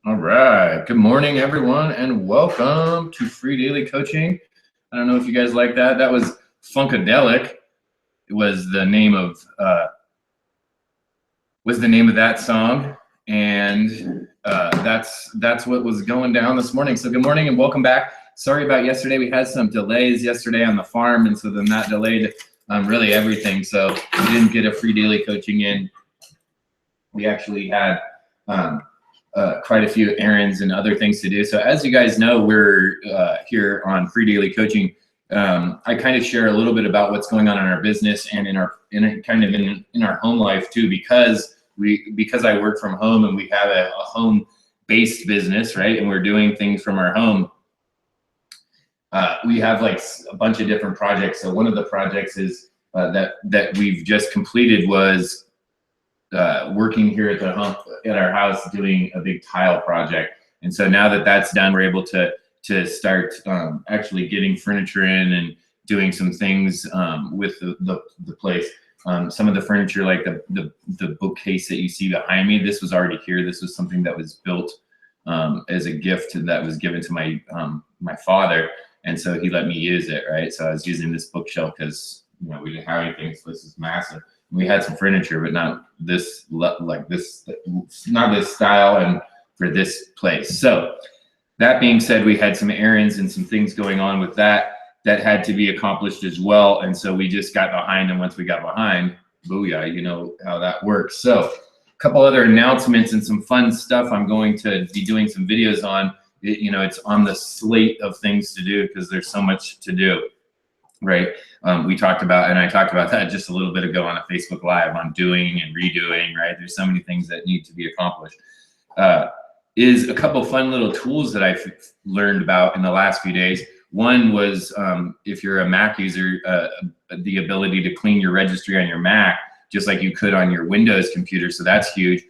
All right. Good morning, everyone, and welcome to Free Daily Coaching. I don't know if you guys like that. That was Funkadelic. It was the name of that song, and that's what was going down this morning. So good morning and welcome back. Sorry about yesterday. We had some delays yesterday on the farm, and so then that delayed really everything. So we didn't get a free daily coaching in. We actually had quite a few errands and other things to do. So as you guys know, we're here on Free Daily Coaching. I kind of share a little bit about what's going on in our business and in our home life too, because I work from home and we have a home-based business, right? And we're doing things from our home. We have like a bunch of different projects. So one of the projects is that we've just completed was working here at our house doing a big tile project. And so now that that's done, we're able to start actually getting furniture in and doing some things with the place. Some of the furniture, like the bookcase that you see behind me, this was already here. This was something that was built as a gift that was given to my father, and so he let me use it, right? So I was using this bookshelf because we didn't have anything, so this is massive. We had some furniture, but not this, like this, not this style and for this place. So that being said, we had some errands and some things going on with that had to be accomplished as well. And so we just got behind, and once we got behind, booyah, you know how that works. So a couple other announcements and some fun stuff I'm going to be doing some videos on. It's on the slate of things to do because there's so much to do. Right. I talked about that just a little bit ago on a Facebook Live on doing and redoing, right? There's so many things that need to be accomplished. Is a couple fun little tools that I've learned about in the last few days. One was if you're a Mac user, the ability to clean your registry on your Mac, just like you could on your Windows computer. So that's huge.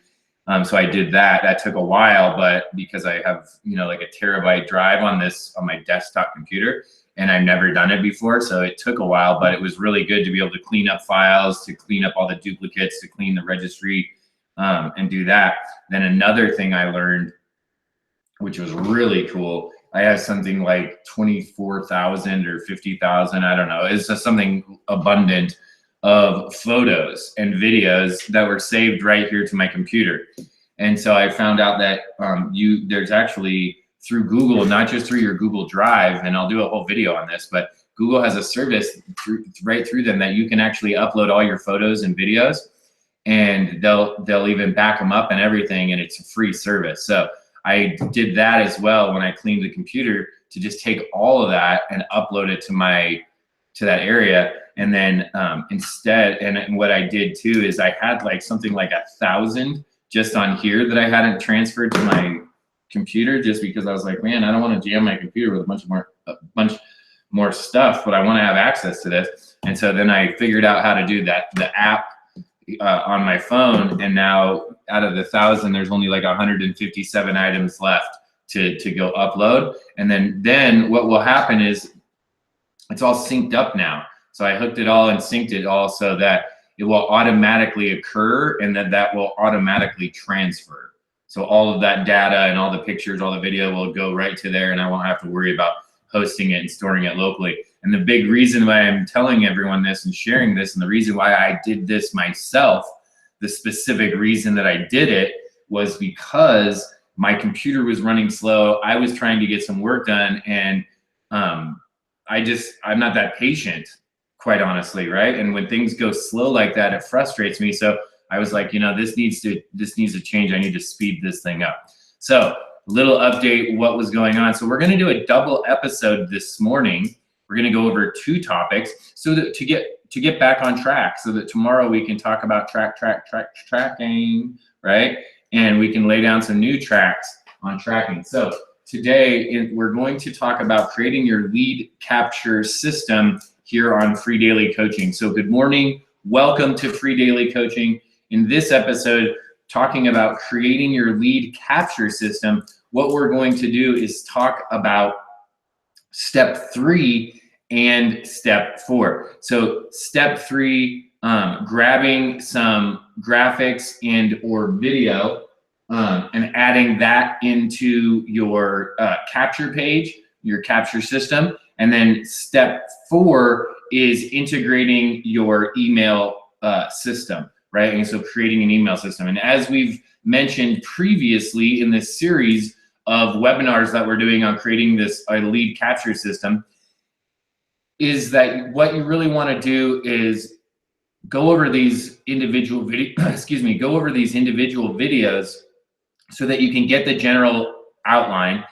So I did that. That took a while, but because I have, like a terabyte drive on my desktop computer, and I've never done it before, so it took a while, but it was really good to be able to clean up files, to clean up all the duplicates, to clean the registry, and do that. Then another thing I learned, which was really cool, I have something like 24,000 or 50,000, I don't know, it's just something abundant of photos and videos that were saved right here to my computer. And so I found out that there's actually, through Google, not just through your Google Drive, and I'll do a whole video on this, but Google has a service right through them that you can actually upload all your photos and videos, and they'll even back them up and everything, and it's a free service. So I did that as well when I cleaned the computer, to just take all of that and upload it to that area. And then instead, and what I did too is I had like something like 1,000 just on here that I hadn't transferred to my computer, just because I was like, man, I don't want to jam my computer with a bunch more stuff, but I want to have access to this. And so then I figured out how to do that, the app on my phone, and now out of the 1,000, there's only like 157 items left to go upload. And then what will happen is it's all synced up now. So I hooked it all and synced it all so that it will automatically occur, and that will automatically transfer. So all of that data and all the pictures, all the video will go right to there, and I won't have to worry about hosting it and storing it locally. And the big reason why I'm telling everyone this and sharing this, and the reason why I did this myself, the specific reason that I did it was because my computer was running slow. I was trying to get some work done, and I'm not that patient, quite honestly, right? And when things go slow like that, it frustrates me. So I was like, you know, this needs to change. I need to speed this thing up. So a little update what was going on. So we're going to do a double episode this morning. We're going to go over 2 topics so that to get back on track, so that tomorrow we can talk about tracking, right? And we can lay down some new tracks on tracking. So today we're going to talk about creating your lead capture system here on Free Daily Coaching. So good morning, welcome to Free Daily Coaching. In this episode, talking about creating your lead capture system, what we're going to do is talk about step 3 and step 4. So step 3, grabbing some graphics and or video and adding that into your capture page, your capture system. And then step 4 is integrating your email system, right? And so creating an email system. And as we've mentioned previously in this series of webinars that we're doing on creating this lead capture system, is that what you really want to do is go over these individual go over these individual videos so that you can get the general outline.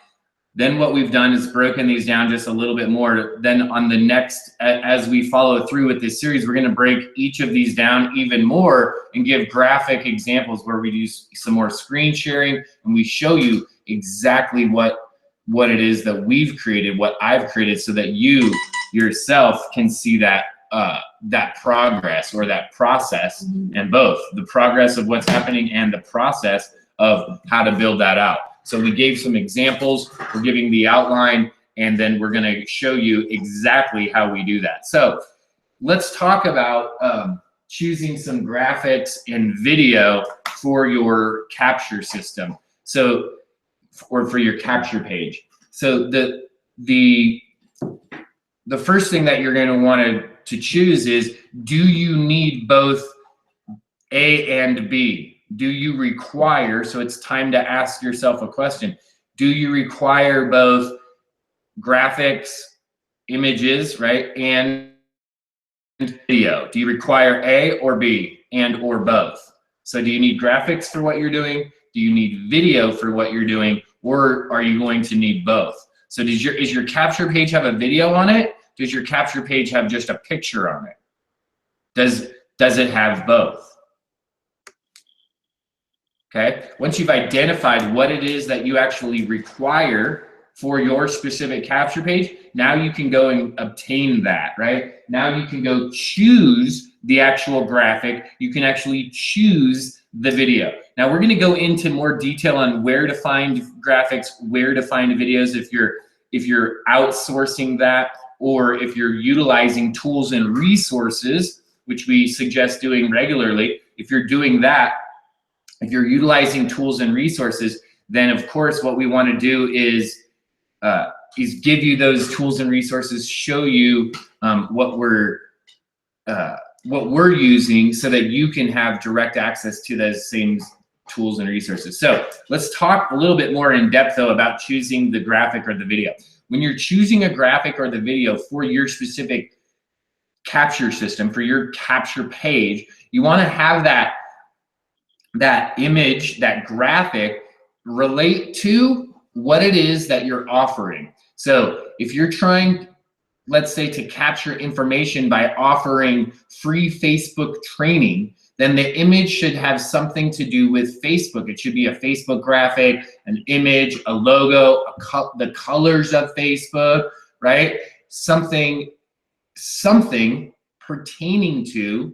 Then what we've done is broken these down just a little bit more. Then on the next, as we follow through with this series, we're going to break each of these down even more and give graphic examples where we do some more screen sharing, and we show you exactly what it is that we've created, what I've created, so that you yourself can see that that progress or that process, and both the progress of what's happening and the process of how to build that out. So we gave some examples, we're giving the outline, and then we're going to show you exactly how we do that. So let's talk about choosing some graphics and video for your capture system. So, or for your capture page. So the first thing that you're going to want to choose is, do you need both A and B? Do you require, so it's time to ask yourself a question, do you require both graphics, images, right, and video? Do you require A or B and or both? So do you need graphics for what you're doing? Do you need video for what you're doing? Or are you going to need both? So is your capture page have a video on it? Does your capture page have just a picture on it? Does it have both? Okay, once you've identified what it is that you actually require for your specific capture page, now you can go and obtain that, right? Now you can go choose the actual graphic. You can actually choose the video. Now we're going to go into more detail on where to find graphics, where to find videos if you're outsourcing that, or if you're utilizing tools and resources, which we suggest doing regularly. If you're doing that, if you're utilizing tools and resources, then of course what we want to do is give you those tools and resources, show you what we're using, so that you can have direct access to those same tools and resources. So let's talk a little bit more in depth though about choosing the graphic or the video. When you're choosing a graphic or the video for your specific capture system, for your capture page, you want to have that image, that graphic, relate to what it is that you're offering. So if you're trying, let's say, to capture information by offering free Facebook training, then the image should have something to do with Facebook. It should be a Facebook graphic, an image, a logo, the colors of Facebook, right? Something pertaining to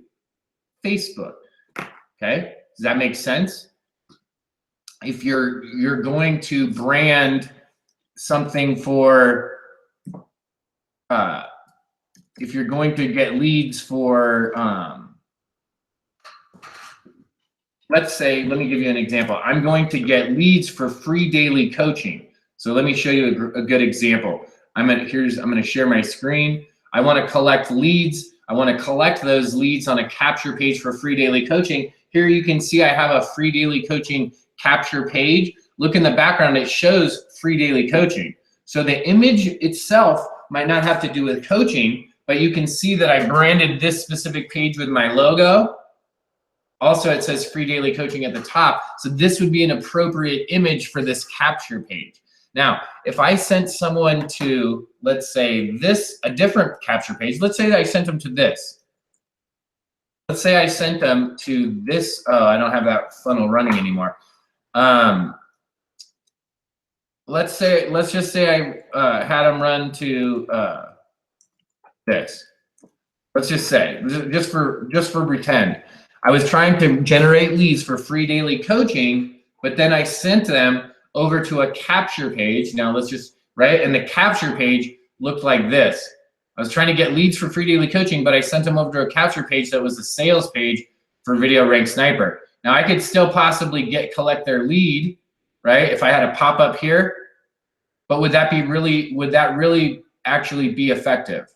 Facebook, okay? Does that make sense? If you're going to brand something for, if you're going to get leads for, let's say, let me give you an example. I'm going to get leads for free daily coaching. So let me show you a good example. I'm going to share my screen. I want to collect leads. I want to collect those leads on a capture page for free daily coaching. Here you can see I have a free daily coaching capture page. Look in the background, it shows free daily coaching. So the image itself might not have to do with coaching, but you can see that I branded this specific page with my logo. Also, it says free daily coaching at the top. So this would be an appropriate image for this capture page. Now, if I sent someone to, let's say a different capture page, let's say that I sent them to this. Let's say I sent them to this, oh, I don't have that funnel running anymore. Let's just say I had them run to this. Let's just say, just for pretend. I was trying to generate leads for free daily coaching, but then I sent them over to a capture page. Now let's just, right? And the capture page looked like this. I was trying to get leads for free daily coaching, but I sent them over to a capture page that was a sales page for Video Rank Sniper. Now I could still possibly collect their lead, right? If I had a pop up here, but would that really actually be effective?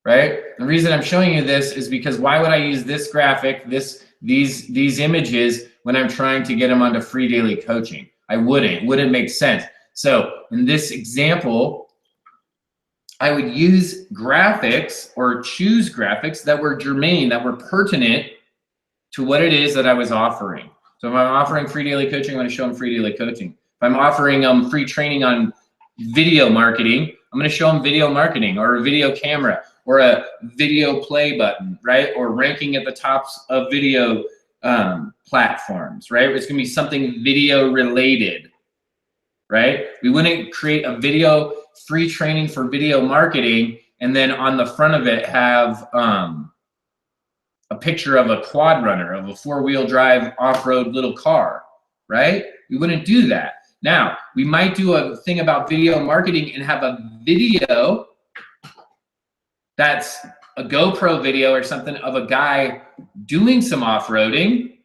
Right? The reason I'm showing you this is because why would I use this graphic, these images when I'm trying to get them onto free daily coaching? I wouldn't make sense. So in this example, I would use graphics or choose graphics that were germane, that were pertinent to what it is that I was offering. So if I'm offering free daily coaching, I'm going to show them free daily coaching. If I'm offering free training on video marketing, I'm going to show them video marketing or a video camera or a video play button, right? Or ranking at the tops of video platforms, right? It's going to be something video related, right? We wouldn't create a video free training for video marketing and then on the front of it have a picture of a quad runner, of a four-wheel drive off-road little car, right? We wouldn't do that. Now, we might do a thing about video marketing and have a video that's a GoPro video or something of a guy doing some off-roading,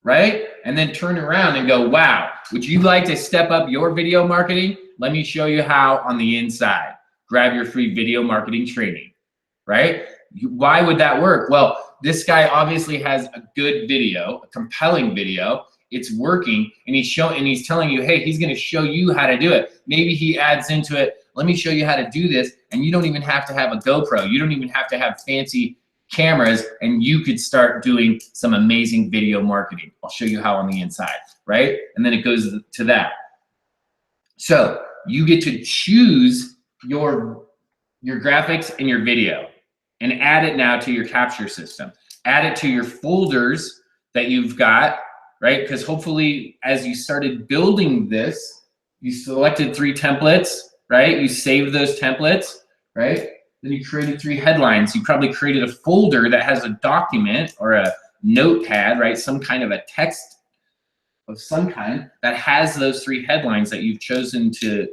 right? And then turn around and go, wow, would you like to step up your video marketing? Let me show you how on the inside. Grab your free video marketing training, right? Why would that work? Well, this guy obviously has a good video, a compelling video. It's working, and he's telling you, hey, he's going to show you how to do it. Maybe he adds into it, let me show you how to do this, and you don't even have to have a GoPro. You don't even have to have fancy cameras, and you could start doing some amazing video marketing. I'll show you how on the inside, right? And then it goes to that. So you get to choose your graphics and your video and add it now to your capture system. Add it to your folders that you've got, right? Because hopefully as you started building this, you selected 3 templates, right? You saved those templates, right? Then you created 3 headlines. You probably created a folder that has a document or a notepad, right? Some kind of a text of some kind that has those 3 headlines that you've chosen to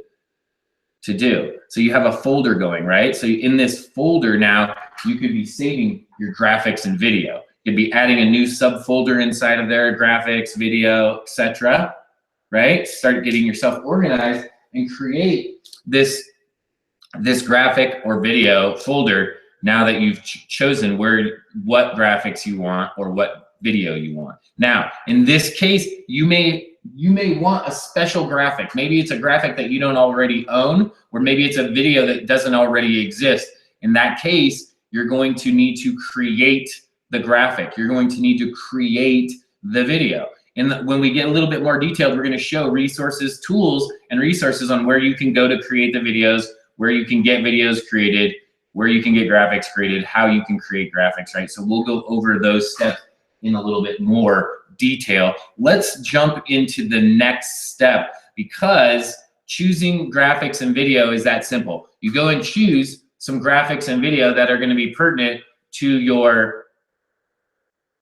do. So you have a folder going, right? So in this folder now, you could be saving your graphics and video. You'd be adding a new subfolder inside of there, graphics, video, etc. Right? Start getting yourself organized and create this graphic or video folder now that you've chosen what graphics you want or what video you want. Now, in this case, you may want a special graphic. Maybe it's a graphic that you don't already own, or maybe it's a video that doesn't already exist. In that case, you're going to need to create the graphic. You're going to need to create the video. And when we get a little bit more detailed, we're going to show resources, tools, and resources on where you can go to create the videos, where you can get videos created, where you can get graphics created, how you can create graphics, right? So we'll go over those steps in a little bit more detail. Let's jump into the next step, because choosing graphics and video is that simple. You go and choose some graphics and video that are going to be pertinent to your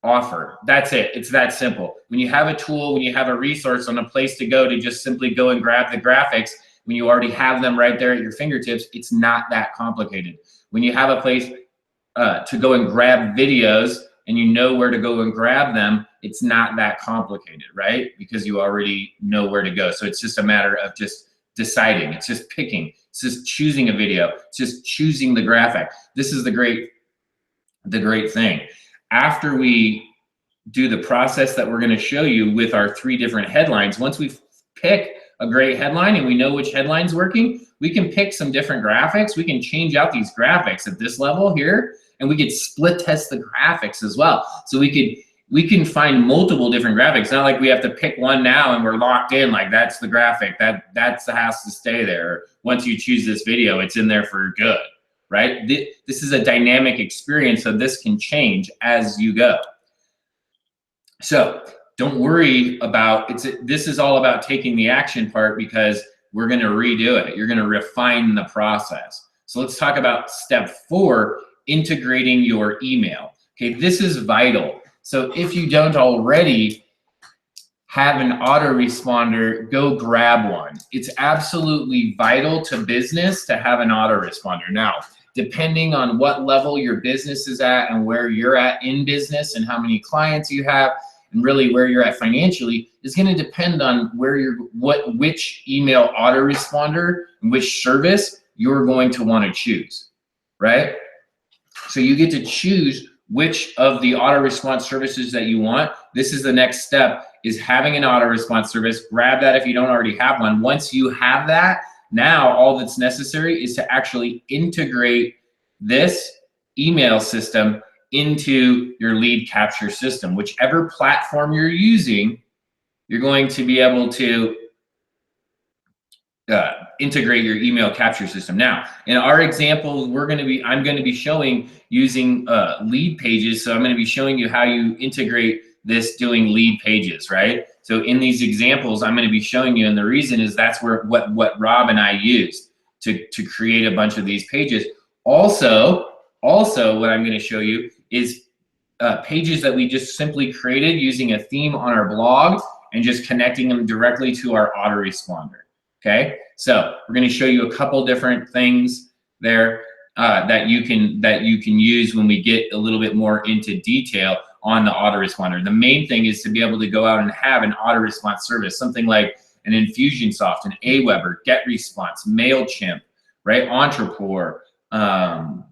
offer. That's it. It's that simple. When you have a tool, when you have a resource on a place to go to just simply go and grab the graphics, when you already have them right there at your fingertips, it's not that complicated. When you have a place to go and grab videos and you know where to go and grab them, it's not that complicated, right? Because you already know where to go. So it's just a matter of just deciding. It's just picking. It's just choosing a video. It's just choosing the graphic. This is the great thing. After we do the process that we're going to show you with our 3 different headlines, once we pick a great headline and we know which headline's working, we can pick some different graphics. We can change out these graphics at this level here, and we could split test the graphics as well. So we can find multiple different graphics. It's not like we have to pick one now and we're locked in, like that's the graphic, that has to stay there. Once you choose this video, it's in there for good, right? This is a dynamic experience, so this can change as you go. So don't worry about this is all about taking the action part, because we're going to redo it. You're going to refine the process. So let's talk about step 4, integrating your email. Okay, this is vital. So if you don't already have an autoresponder, go grab one. It's absolutely vital to business to have an autoresponder. Now, depending on what level your business is at and where you're at in business and how many clients you have, and really where you're at financially, is going to depend on which email autoresponder and which service you're going to want to choose, right? So you get to choose which of the auto-response services that you want. This is the next step, is having an auto-response service. Grab that if you don't already have one. Once you have that, now all that's necessary is to actually integrate this email system into your lead capture system. Whichever platform you're using, you're going to be able to integrate your email capture system. Now, in our example, I'm going to be showing using lead pages. So I'm going to be showing you how you integrate this doing lead pages, right? So in these examples, I'm going to be showing you, and the reason is that's what Rob and I used to create a bunch of these pages. Also, what I'm going to show you is pages that we just simply created using a theme on our blog and just connecting them directly to our autoresponder. Okay, so we're going to show you a couple different things there that you can use when we get a little bit more into detail on the autoresponder. The main thing is to be able to go out and have an autoresponder service, something like an Infusionsoft, an Aweber, GetResponse, MailChimp, right? Entrepreneur. I'm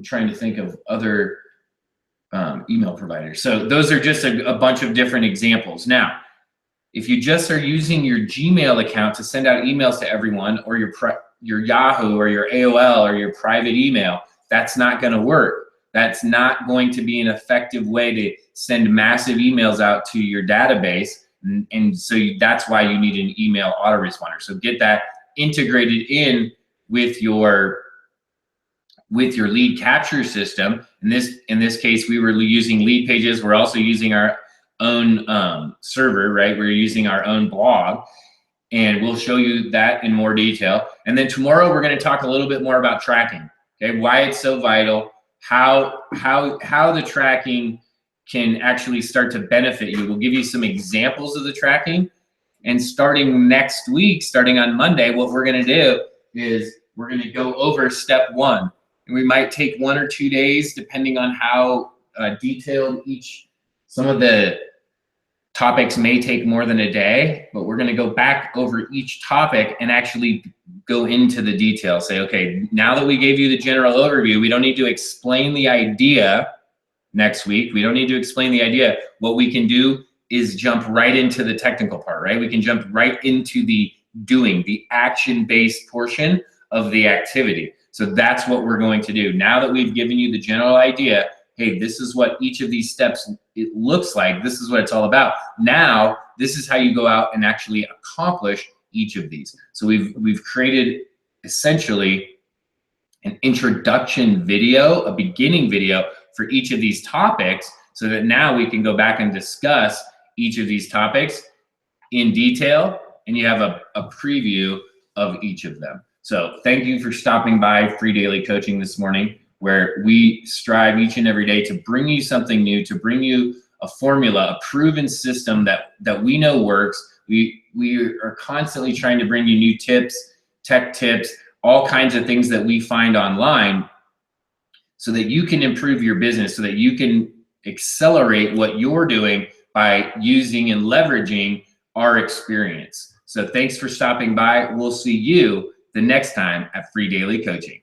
trying to think of other email providers. So those are just a bunch of different examples. Now, if you just are using your Gmail account to send out emails to everyone, or your Yahoo or your AOL or your private email, that's not going to work. That's not going to be an effective way to send massive emails out to your database. And so that's why you need an email autoresponder. So get that integrated in with your lead capture system. In this case, we were using lead pages. We're also using our own server, right? We're using our own blog, and we'll show you that in more detail. And then tomorrow we're going to talk a little bit more about tracking. Okay, why it's so vital, how the tracking can actually start to benefit you. We'll give you some examples of the tracking, and starting next week, starting on Monday, what we're going to do is we're going to go over step 1. And we might take 1 or 2 days, depending on how detailed some of the topics may take more than a day, but we're going to go back over each topic and actually go into the details. Say, okay, now that we gave you the general overview, we don't need to explain the idea next week. We don't need to explain the idea. What we can do is jump right into the technical part, right? We can jump right into the doing, the action-based portion of the activity. So that's what we're going to do. Now that we've given you the general idea, hey, this is what each of these steps it looks like. This is what it's all about. Now, this is how you go out and actually accomplish each of these. So we've created essentially an introduction video, a beginning video for each of these topics, so that now we can go back and discuss each of these topics in detail, and you have a preview of each of them. So thank you for stopping by Free Daily Coaching this morning, where we strive each and every day to bring you something new, to bring you a formula, a proven system that we know works. We are constantly trying to bring you new tips, tech tips, all kinds of things that we find online, so that you can improve your business, so that you can accelerate what you're doing by using and leveraging our experience. So thanks for stopping by. We'll see you the next time at Free Daily Coaching.